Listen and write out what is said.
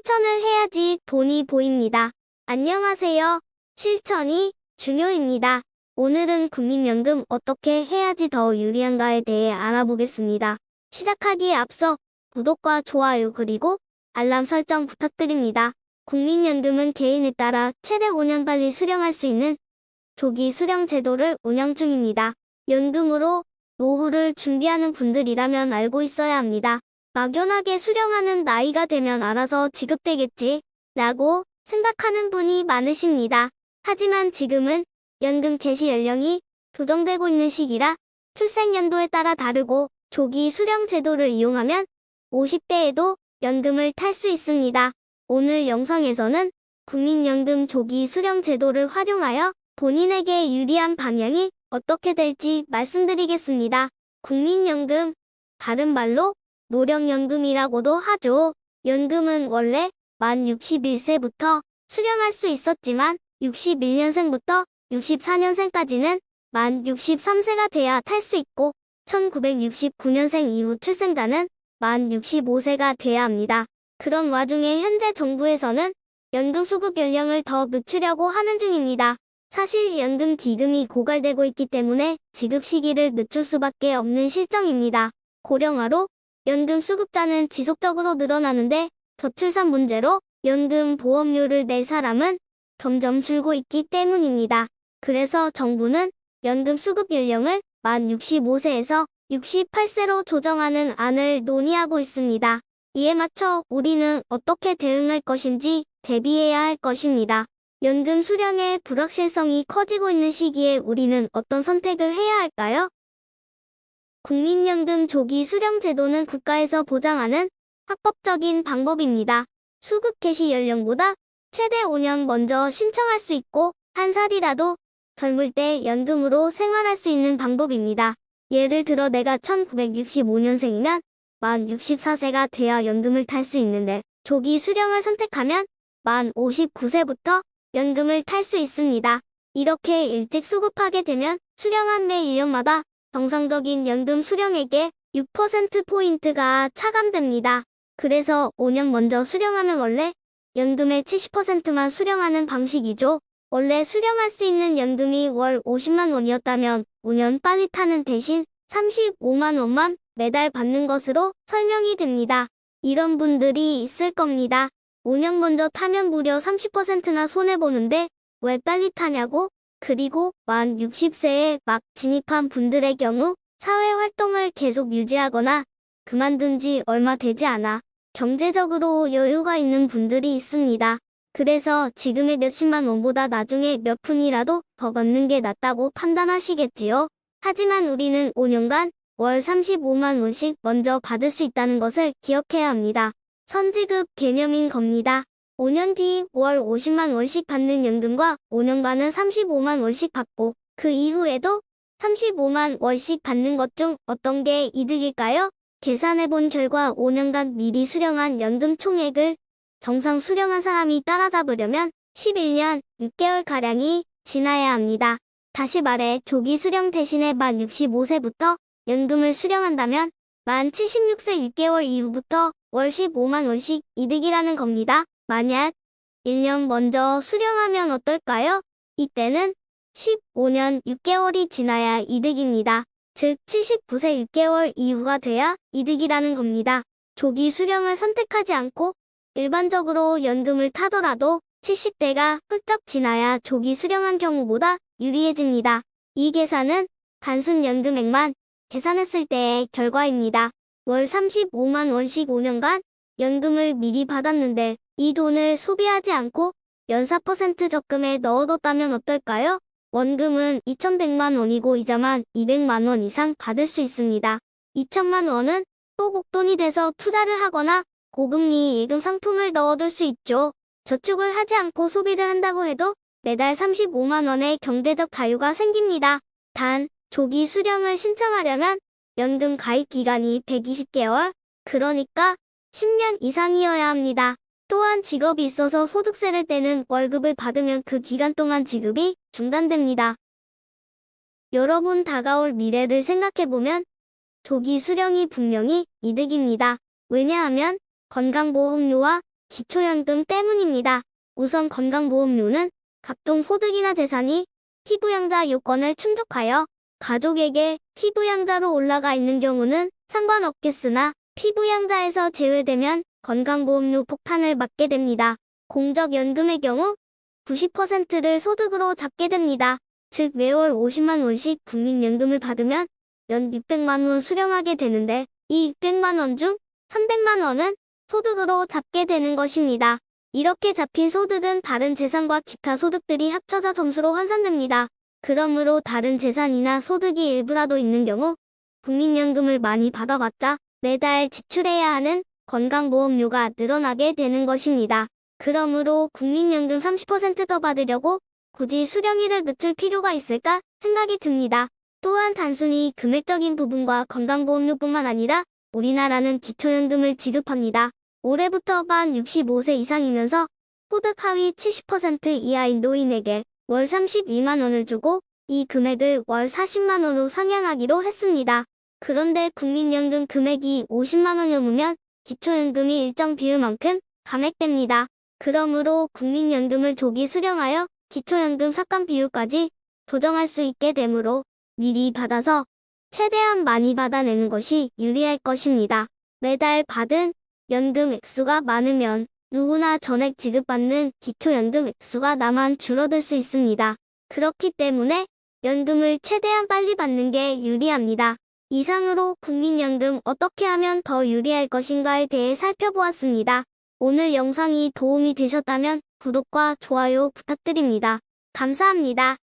실천을 해야지 돈이 보입니다. 안녕하세요. 실천이 중요입니다. 오늘은 국민연금 어떻게 해야지 더 유리한가에 대해 알아보겠습니다. 시작하기에 앞서 구독과 좋아요 그리고 알람 설정 부탁드립니다. 국민연금은 개인에 따라 최대 5년 빨리 수령할 수 있는 조기 수령 제도를 운영 중입니다. 연금으로 노후를 준비하는 분들이라면 알고 있어야 합니다. 막연하게 수령하는 나이가 되면 알아서 지급되겠지 라고 생각하는 분이 많으십니다. 하지만 지금은 연금 개시 연령이 조정되고 있는 시기라 출생연도에 따라 다르고 조기 수령 제도를 이용하면 50대에도 연금을 탈 수 있습니다. 오늘 영상에서는 국민연금 조기 수령 제도를 활용하여 본인에게 유리한 방향이 어떻게 될지 말씀드리겠습니다. 국민연금, 다른 말로 노령연금이라고도 하죠. 연금은 원래 만 61세부터 수령할 수 있었지만 61년생부터 64년생까지는 만 63세가 돼야 탈 수 있고 1969년생 이후 출생자는 만 65세가 돼야 합니다. 그런 와중에 현재 정부에서는 연금 수급 연령을 더 늦추려고 하는 중입니다. 사실 연금 기금이 고갈되고 있기 때문에 지급 시기를 늦출 수밖에 없는 실정입니다. 고령화로 연금 수급자는 지속적으로 늘어나는데 저출산 문제로 연금 보험료를 낼 사람은 점점 줄고 있기 때문입니다. 그래서 정부는 연금 수급 연령을 만 65세에서 68세로 조정하는 안을 논의하고 있습니다. 이에 맞춰 우리는 어떻게 대응할 것인지 대비해야 할 것입니다. 연금 수령의 불확실성이 커지고 있는 시기에 우리는 어떤 선택을 해야 할까요? 국민연금 조기 수령 제도는 국가에서 보장하는 합법적인 방법입니다. 수급 개시 연령보다 최대 5년 먼저 신청할 수 있고 한 살이라도 젊을 때 연금으로 생활할 수 있는 방법입니다. 예를 들어 내가 1965년생이면 만 64세가 돼야 연금을 탈 수 있는데 조기 수령을 선택하면 만 59세부터 연금을 탈 수 있습니다. 이렇게 일찍 수급하게 되면 수령한 매 1년마다 정상적인 연금 수령액의 6%포인트가 차감됩니다. 그래서 5년 먼저 수령하면 원래 연금의 70%만 수령하는 방식이죠. 원래 수령할 수 있는 연금이 월 50만 원이었다면 5년 빨리 타는 대신 35만 원만 매달 받는 것으로 설명이 됩니다. 이런 분들이 있을 겁니다. 5년 먼저 타면 무려 30%나 손해보는데 왜 빨리 타냐고? 그리고 만 60세에 막 진입한 분들의 경우 사회활동을 계속 유지하거나 그만둔 지 얼마 되지 않아 경제적으로 여유가 있는 분들이 있습니다. 그래서 지금의 몇십만 원보다 나중에 몇 푼이라도 더 받는 게 낫다고 판단하시겠지요. 하지만 우리는 5년간 월 35만 원씩 먼저 받을 수 있다는 것을 기억해야 합니다. 선지급 개념인 겁니다. 5년 뒤 월 50만 원씩 받는 연금과 5년간은 35만 원씩 받고 그 이후에도 35만 원씩 받는 것 중 어떤 게 이득일까요? 계산해본 결과 5년간 미리 수령한 연금 총액을 정상 수령한 사람이 따라잡으려면 11년 6개월가량이 지나야 합니다. 다시 말해 조기 수령 대신에 만 65세부터 연금을 수령한다면 만 76세 6개월 이후부터 월 15만 원씩 이득이라는 겁니다. 만약 1년 먼저 수령하면 어떨까요? 이때는 15년 6개월이 지나야 이득입니다. 즉 79세 6개월 이후가 돼야 이득이라는 겁니다. 조기 수령을 선택하지 않고 일반적으로 연금을 타더라도 70대가 훌쩍 지나야 조기 수령한 경우보다 유리해집니다. 이 계산은 단순 연금액만 계산했을 때의 결과입니다. 월 35만 원씩 5년간 연금을 미리 받았는데 이 돈을 소비하지 않고 연사 % 적금에 넣어뒀다면 어떨까요? 원금은 2,100만 원이고 이자만 200만 원 이상 받을 수 있습니다. 2천만 원은 또 목돈이 돼서 투자를 하거나 고금리 예금 상품을 넣어둘 수 있죠. 저축을 하지 않고 소비를 한다고 해도 매달 35만 원의 경제적 자유가 생깁니다. 단, 조기 수령을 신청하려면 연금 가입 기간이 120개월, 그러니까 10년 이상이어야 합니다. 또한 직업이 있어서 소득세를 떼는 월급을 받으면 그 기간 동안 지급이 중단됩니다. 여러분 다가올 미래를 생각해보면 조기 수령이 분명히 이득입니다. 왜냐하면 건강보험료와 기초연금 때문입니다. 우선 건강보험료는 각종 소득이나 재산이 피부양자 요건을 충족하여 가족에게 피부양자로 올라가 있는 경우는 상관없겠으나 피부양자에서 제외되면 건강보험료 폭탄을 맞게 됩니다. 공적연금의 경우 90%를 소득으로 잡게 됩니다. 즉 매월 50만 원씩 국민연금을 받으면 연 600만 원 수령하게 되는데 이 600만 원 중 300만 원은 소득으로 잡게 되는 것입니다. 이렇게 잡힌 소득은 다른 재산과 기타 소득들이 합쳐져 점수로 환산됩니다. 그러므로 다른 재산이나 소득이 일부라도 있는 경우 국민연금을 많이 받아봤자 매달 지출해야 하는 건강보험료가 늘어나게 되는 것입니다. 그러므로 국민연금 30% 더 받으려고 굳이 수령일을 늦출 필요가 있을까 생각이 듭니다. 또한 단순히 금액적인 부분과 건강보험료뿐만 아니라 우리나라는 기초연금을 지급합니다. 올해부터 만 65세 이상이면서 소득 하위 70% 이하인 노인에게 월 32만 원을 주고 이 금액을 월 40만 원으로 상향하기로 했습니다. 그런데 국민연금 금액이 50만 원이 넘으면 기초연금이 일정 비율만큼 감액됩니다. 그러므로 국민연금을 조기 수령하여 기초연금 삭감 비율까지 조정할 수 있게 되므로 미리 받아서 최대한 많이 받아내는 것이 유리할 것입니다. 매달 받은 연금 액수가 많으면 누구나 전액 지급받는 기초연금 액수가 나만 줄어들 수 있습니다. 그렇기 때문에 연금을 최대한 빨리 받는 게 유리합니다. 이상으로 국민연금 어떻게 하면 더 유리할 것인가에 대해 살펴보았습니다. 오늘 영상이 도움이 되셨다면 구독과 좋아요 부탁드립니다. 감사합니다.